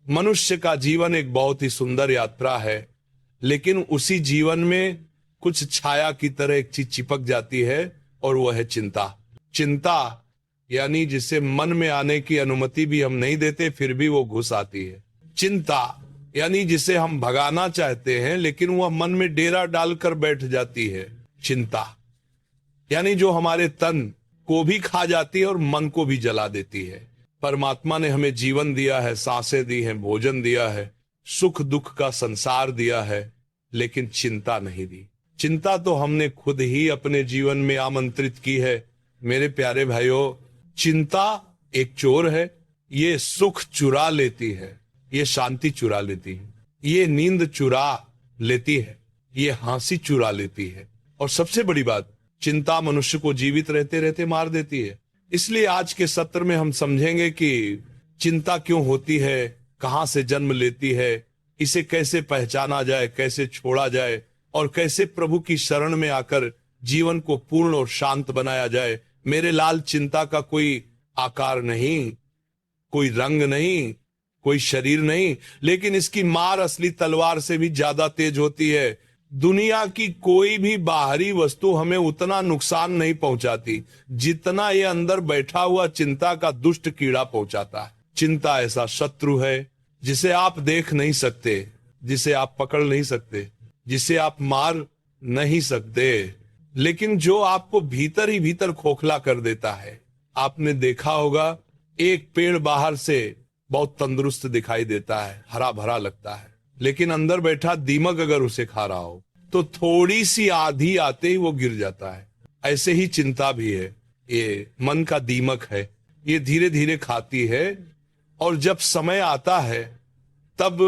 मनुष्य का जीवन एक बहुत ही सुंदर यात्रा है, लेकिन उसी जीवन में कुछ छाया की तरह एक चीज चिपक जाती है और वह है चिंता। चिंता यानी जिसे मन में आने की अनुमति भी हम नहीं देते, फिर भी वो घुस आती है। चिंता यानी जिसे हम भगाना चाहते हैं, लेकिन वह मन में डेरा डालकर बैठ जाती है। चिंता यानी जो हमारे तन को भी खा जाती है और मन को भी जला देती है। परमात्मा ने हमें जीवन दिया है, सांसें दी हैं, भोजन दिया है, सुख दुख का संसार दिया है, लेकिन चिंता नहीं दी। चिंता तो हमने खुद ही अपने जीवन में आमंत्रित की है। मेरे प्यारे भाइयों, चिंता एक चोर है। ये सुख चुरा लेती है, ये शांति चुरा लेती है, ये नींद चुरा लेती है, ये हंसी चुरा लेती है, और सबसे बड़ी बात, चिंता मनुष्य को जीवित रहते रहते मार देती है। इसलिए आज के सत्र में हम समझेंगे कि चिंता क्यों होती है, कहां से जन्म लेती है, इसे कैसे पहचाना जाए, कैसे छोड़ा जाए, और कैसे प्रभु की शरण में आकर जीवन को पूर्ण और शांत बनाया जाए। मेरे लाल, चिंता का कोई आकार नहीं, कोई रंग नहीं, कोई शरीर नहीं, लेकिन इसकी मार असली तलवार से भी ज्यादा तेज होती है। दुनिया की कोई भी बाहरी वस्तु हमें उतना नुकसान नहीं पहुंचाती जितना ये अंदर बैठा हुआ चिंता का दुष्ट कीड़ा पहुंचाता है। चिंता ऐसा शत्रु है जिसे आप देख नहीं सकते, जिसे आप पकड़ नहीं सकते, जिसे आप मार नहीं सकते, लेकिन जो आपको भीतर ही भीतर खोखला कर देता है। आपने देखा होगा, एक पेड़ बाहर से बहुत तंदुरुस्त दिखाई देता है, हरा भरा लगता है, लेकिन अंदर बैठा दीमक अगर उसे खा रहा हो तो थोड़ी सी आंधी आते ही वो गिर जाता है। ऐसे ही चिंता भी है, ये मन का दीमक है, ये धीरे धीरे खाती है, और जब समय आता है तब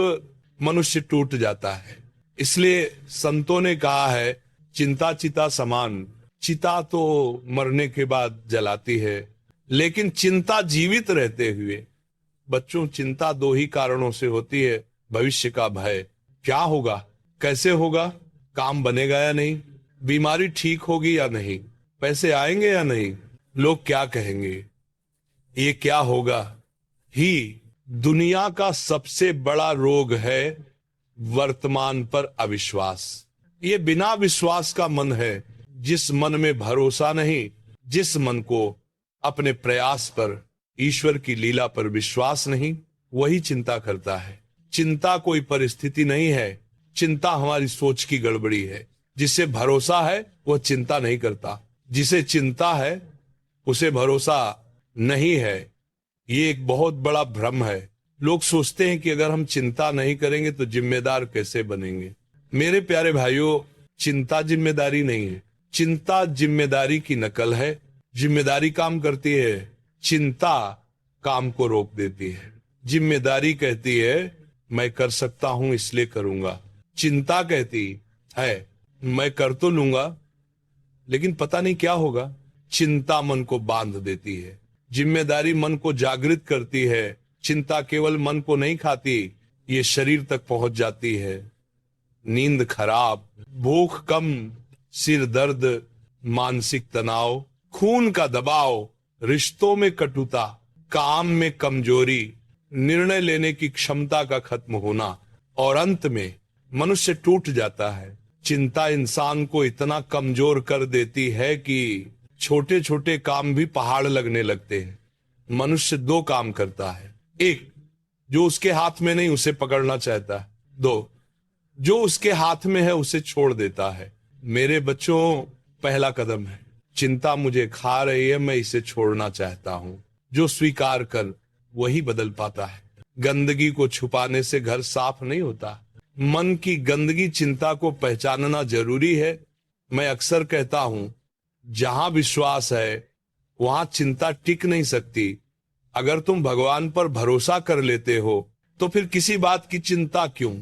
मनुष्य टूट जाता है। इसलिए संतों ने कहा है, चिंता चिता समान। चिता तो मरने के बाद जलाती है, लेकिन चिंता जीवित रहते हुए। बच्चों, चिंता दो ही कारणों से होती है। भविष्य का भय, क्या होगा, कैसे होगा, काम बनेगा या नहीं, बीमारी ठीक होगी या नहीं, पैसे आएंगे या नहीं, लोग क्या कहेंगे, ये क्या होगा। ही दुनिया का सबसे बड़ा रोग है वर्तमान पर अविश्वास। ये बिना विश्वास का मन है, जिस मन में भरोसा नहीं, जिस मन को अपने प्रयास पर, ईश्वर की लीला पर विश्वास नहीं, वही चिंता करता है। चिंता कोई परिस्थिति नहीं है, चिंता हमारी सोच की गड़बड़ी है। जिसे भरोसा है वह चिंता नहीं करता, जिसे चिंता है उसे भरोसा नहीं है। ये एक बहुत बड़ा भ्रम है। लोग सोचते हैं कि अगर हम चिंता नहीं करेंगे तो जिम्मेदार कैसे बनेंगे। मेरे प्यारे भाइयों, चिंता जिम्मेदारी नहीं है, चिंता जिम्मेदारी की नकल है। जिम्मेदारी काम करती है, चिंता काम को रोक देती है। जिम्मेदारी कहती है मैं कर सकता हूं इसलिए करूंगा, चिंता कहती है मैं कर तो लूंगा लेकिन पता नहीं क्या होगा। चिंता मन को बांध देती है, जिम्मेदारी मन को जागृत करती है। चिंता केवल मन को नहीं खाती, ये शरीर तक पहुंच जाती है। नींद खराब, भूख कम, सिर दर्द, मानसिक तनाव, खून का दबाव, रिश्तों में कटुता, काम में कमजोरी, निर्णय लेने की क्षमता का खत्म होना, और अंत में मनुष्य टूट जाता है। चिंता इंसान को इतना कमजोर कर देती है कि छोटे छोटे काम भी पहाड़ लगने लगते हैं। मनुष्य दो काम करता है, एक जो उसके हाथ में नहीं उसे पकड़ना चाहता है, दो जो उसके हाथ में है उसे छोड़ देता है। मेरे बच्चों, पहला कदम है, चिंता मुझे खा रही है, मैं इसे छोड़ना चाहता हूं। जो स्वीकार कर वही बदल पाता है। गंदगी को छुपाने से घर साफ नहीं होता। मन की गंदगी, चिंता को पहचानना जरूरी है। मैं अक्सर कहता हूं, जहां विश्वास है वहां चिंता टिक नहीं सकती। अगर तुम भगवान पर भरोसा कर लेते हो तो फिर किसी बात की चिंता क्यों।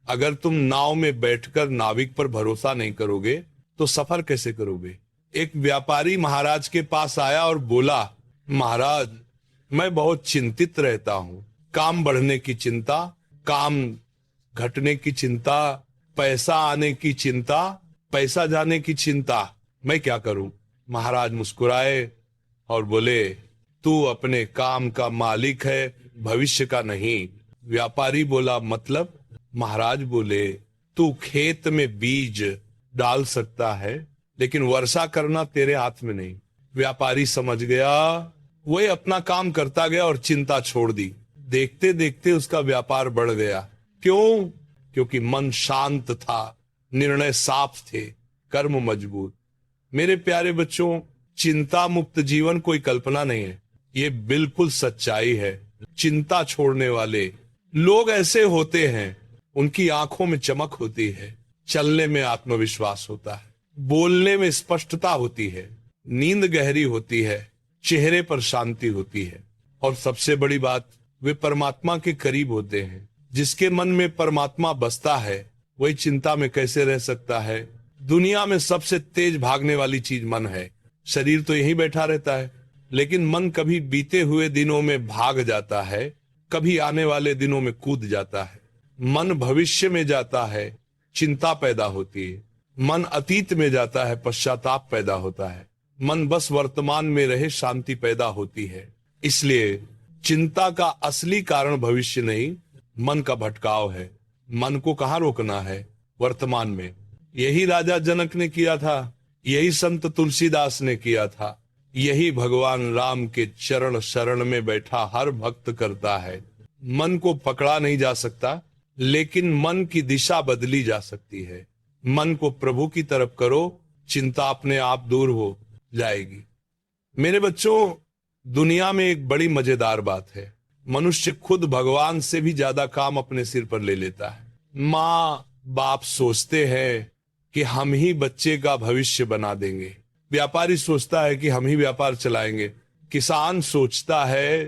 अगर तुम नाव में बैठकर नाविक पर भरोसा नहीं करोगे तो सफर कैसे करोगे। एक व्यापारी महाराज के पास आया और बोला, महाराज मैं बहुत चिंतित रहता हूं। काम बढ़ने की चिंता, काम घटने की चिंता, पैसा आने की चिंता, पैसा जाने की चिंता, मैं क्या करूं। महाराज मुस्कुराए और बोले, तू अपने काम का मालिक है, भविष्य का नहीं। व्यापारी बोला मतलब? महाराज बोले तू खेत में बीज डाल सकता है लेकिन वर्षा करना तेरे हाथ में नहीं। व्यापारी समझ गया, वही अपना काम करता गया और चिंता छोड़ दी। देखते देखते उसका व्यापार बढ़ गया। क्यों? क्योंकि मन शांत था, निर्णय साफ थे, कर्म मजबूत। मेरे प्यारे बच्चों, चिंता मुक्त जीवन कोई कल्पना नहीं है, ये बिल्कुल सच्चाई है। चिंता छोड़ने वाले लोग ऐसे होते हैं, उनकी आंखों में चमक होती है, चलने में आत्मविश्वास होता है, बोलने में स्पष्टता होती है, नींद गहरी होती है, चेहरे पर शांति होती है, और सबसे बड़ी बात, वे परमात्मा के करीब होते हैं। जिसके मन में परमात्मा बसता है वही चिंता में कैसे रह सकता है? दुनिया में सबसे तेज भागने वाली चीज मन है। शरीर तो यहीं बैठा रहता है, लेकिन मन कभी बीते हुए दिनों में भाग जाता है, कभी आने वाले दिनों में कूद जाता है। मन भविष्य में जाता है, चिंता पैदा होती है। मन अतीत में जाता है, पश्चाताप पैदा होता है। मन बस वर्तमान में रहे, शांति पैदा होती है। इसलिए चिंता का असली कारण भविष्य नहीं, मन का भटकाव है। मन को कहाँ रोकना है? वर्तमान में। यही राजा जनक ने किया था, यही संत तुलसीदास ने किया था, यही भगवान राम के चरण शरण में बैठा हर भक्त करता है। मन को पकड़ा नहीं जा सकता, लेकिन मन की दिशा बदली जा सकती है। मन को प्रभु की तरफ करो, चिंता अपने आप दूर हो जाएगी। मेरे बच्चों, दुनिया में एक बड़ी मजेदार बात है, मनुष्य खुद भगवान से भी ज्यादा काम अपने सिर पर ले लेता है। माँ बाप सोचते हैं कि हम ही बच्चे का भविष्य बना देंगे, व्यापारी सोचता है कि हम ही व्यापार चलाएंगे, किसान सोचता है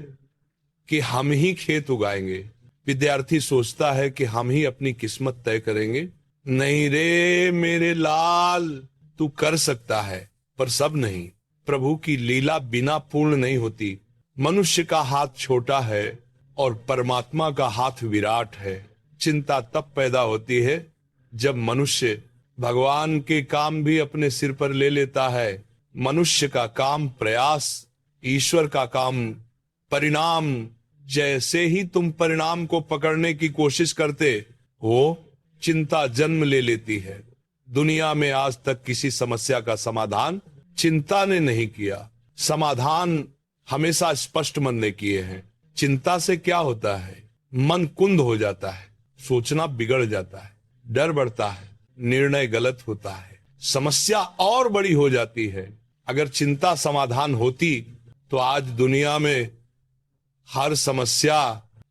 कि हम ही खेत उगाएंगे, विद्यार्थी सोचता है कि हम ही अपनी किस्मत तय करेंगे। नहीं रे मेरे लाल, तू कर सकता है पर सब नहीं। प्रभु की लीला बिना पूर्ण नहीं होती। मनुष्य का हाथ छोटा है और परमात्मा का हाथ विराट है। चिंता तब पैदा होती है जब मनुष्य भगवान के काम भी अपने सिर पर ले लेता है। मनुष्य का काम प्रयास, ईश्वर का काम परिणाम। जैसे ही तुम परिणाम को पकड़ने की कोशिश करते हो, चिंता जन्म ले लेती है। दुनिया में आज तक किसी समस्या का समाधान चिंता ने नहीं किया। समाधान हमेशा स्पष्ट मन ने किए हैं। चिंता से क्या होता है? मन कुंद हो जाता है, सोचना बिगड़ जाता है, डर बढ़ता है, निर्णय गलत होता है, समस्या और बड़ी हो जाती है। अगर चिंता समाधान होती तो आज दुनिया में हर समस्या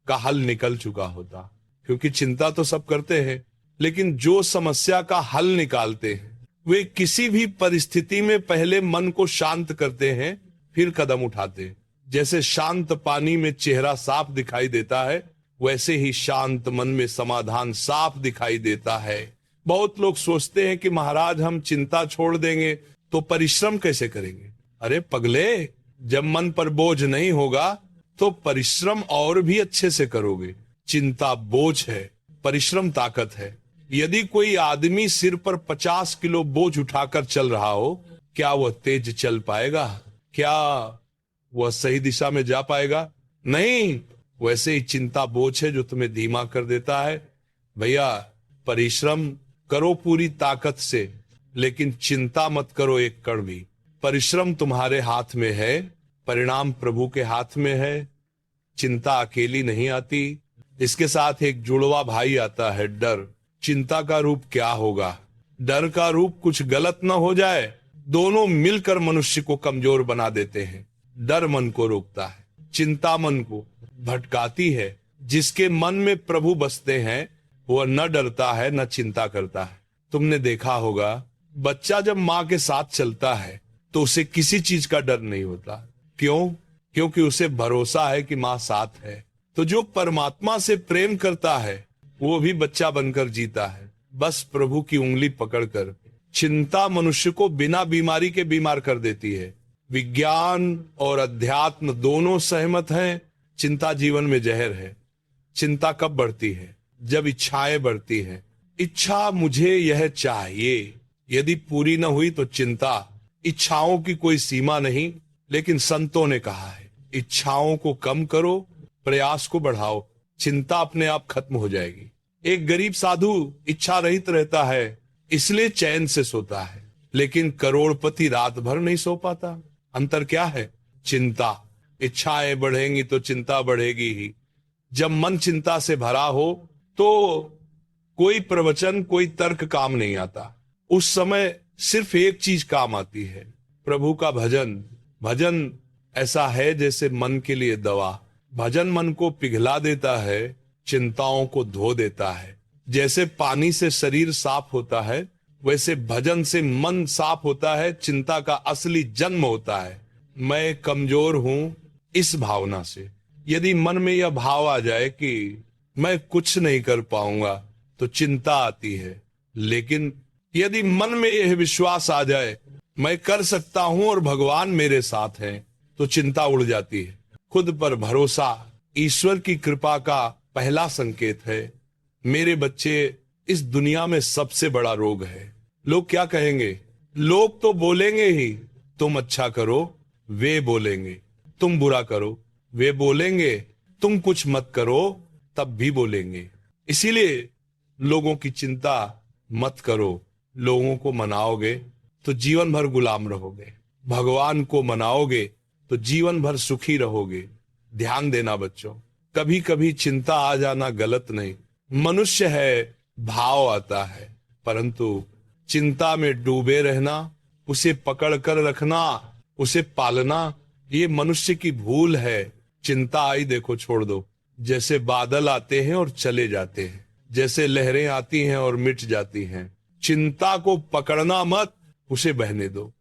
का हल निकल चुका होता। क्योंकि चिंता तो सब करते हैं, लेकिन जो समस्या का हल निकालते हैं वे किसी भी परिस्थिति में पहले मन को शांत करते हैं, फिर कदम उठाते हैं। जैसे शांत पानी में चेहरा साफ दिखाई देता है, वैसे ही शांत मन में समाधान साफ दिखाई देता है। बहुत लोग सोचते हैं कि महाराज हम चिंता छोड़ देंगे तो परिश्रम कैसे करेंगे? अरे पगले, जब मन पर बोझ नहीं होगा तो परिश्रम और भी अच्छे से करोगे। चिंता बोझ है, परिश्रम ताकत है। यदि कोई आदमी सिर पर 50 किलो बोझ उठाकर चल रहा हो, क्या वह तेज चल पाएगा? क्या वह सही दिशा में जा पाएगा? नहीं। वैसे ही चिंता बोझ है जो तुम्हें धीमा कर देता है। भैया, परिश्रम करो पूरी ताकत से, लेकिन चिंता मत करो एक कण भी। परिश्रम तुम्हारे हाथ में है, परिणाम प्रभु के हाथ में है। चिंता अकेली नहीं आती, इसके साथ एक जुड़वा भाई आता है, डर। चिंता का रूप क्या होगा? डर का रूप कुछ गलत न हो जाए। दोनों मिलकर मनुष्य को कमजोर बना देते हैं। डर मन को रोकता है, चिंता मन को भटकाती है। जिसके मन में प्रभु बसते हैं वह न डरता है न चिंता करता है। तुमने देखा होगा, बच्चा जब माँ के साथ चलता है तो उसे किसी चीज का डर नहीं होता। क्यों? क्योंकि उसे भरोसा है कि माँ साथ है। तो जो परमात्मा से प्रेम करता है वो भी बच्चा बनकर जीता है, बस प्रभु की उंगली पकड़कर। चिंता मनुष्य को बिना बीमारी के बीमार कर देती है। विज्ञान और अध्यात्म दोनों सहमत हैं, चिंता जीवन में जहर है। चिंता कब बढ़ती है? जब इच्छाएं बढ़ती हैं। इच्छा मुझे यह चाहिए, यदि पूरी न हुई तो चिंता। इच्छाओं की कोई सीमा नहीं, लेकिन संतों ने कहा है इच्छाओं को कम करो, प्रयास को बढ़ाओ। चिंता अपने आप खत्म हो जाएगी। एक गरीब साधु इच्छा रहित रहता है, इसलिए चैन से सोता है, लेकिन करोड़पति रात भर नहीं सो पाता। अंतर क्या है? चिंता। इच्छाएं बढ़ेंगी तो चिंता बढ़ेगी ही। जब मन चिंता से भरा हो तो कोई प्रवचन, कोई तर्क काम नहीं आता। उस समय सिर्फ एक चीज काम आती है, प्रभु का भजन। भजन ऐसा है जैसे मन के लिए दवा। भजन मन को पिघला देता है, चिंताओं को धो देता है। जैसे पानी से शरीर साफ होता है, वैसे भजन से मन साफ होता है, चिंता का असली जन्म होता है। मैं कमजोर हूं, इस भावना से। यदि मन में यह भाव आ जाए कि मैं कुछ नहीं कर पाऊंगा, तो चिंता आती है। लेकिन यदि मन में यह विश्वास आ जाए, मैं कर सकता हूं और भगवान मेरे साथ हैं, तो चिंता उड़ जाती है। खुद पर भरोसा ईश्वर की कृपा का पहला संकेत है। मेरे बच्चे, इस दुनिया में सबसे बड़ा रोग है। लोग क्या कहेंगे? लोग तो बोलेंगे ही। तुम अच्छा करो, वे बोलेंगे। तुम बुरा करो, वे बोलेंगे। तुम कुछ मत करो, तब भी बोलेंगे। इसीलिए लोगों की चिंता मत करो। लोगों को मनाओगे तो जीवन भर गुलाम रहोगे, भगवान को मनाओगे तो जीवन भर सुखी रहोगे। ध्यान देना बच्चों, कभी कभी चिंता आ जाना गलत नहीं। मनुष्य है, भाव आता है, परंतु चिंता में डूबे रहना, उसे पकड़ कर रखना, उसे पालना, ये मनुष्य की भूल है। चिंता आई, देखो छोड़ दो। जैसे बादल आते हैं और चले जाते हैं, जैसे लहरें आती हैं और मिट जाती हैं। चिंता को पकड़ना मत, उसे बहने दो।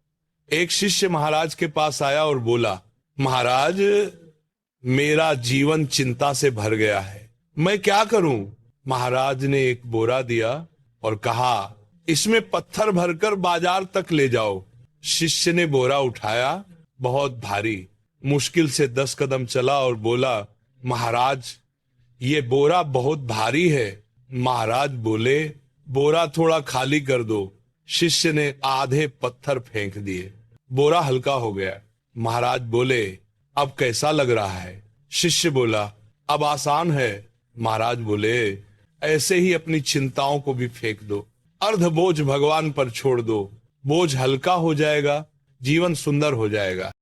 एक शिष्य महाराज के पास आया और बोला, महाराज, मेरा जीवन चिंता से भर गया है, मैं क्या करूं? महाराज ने एक बोरा दिया और कहा, इसमें पत्थर भरकर बाजार तक ले जाओ। शिष्य ने बोरा उठाया, बहुत भारी, मुश्किल से 10 कदम चला और बोला, महाराज, ये बोरा बहुत भारी है। महाराज बोले, बोरा थोड़ा खाली कर दो। शिष्य ने आधे पत्थर फेंक दिए, बोरा हल्का हो गया। महाराज बोले, अब कैसा लग रहा है? शिष्य बोला, अब आसान है। महाराज बोले, ऐसे ही अपनी चिंताओं को भी फेंक दो, अर्ध बोझ भगवान पर छोड़ दो, बोझ हल्का हो जाएगा, जीवन सुंदर हो जाएगा।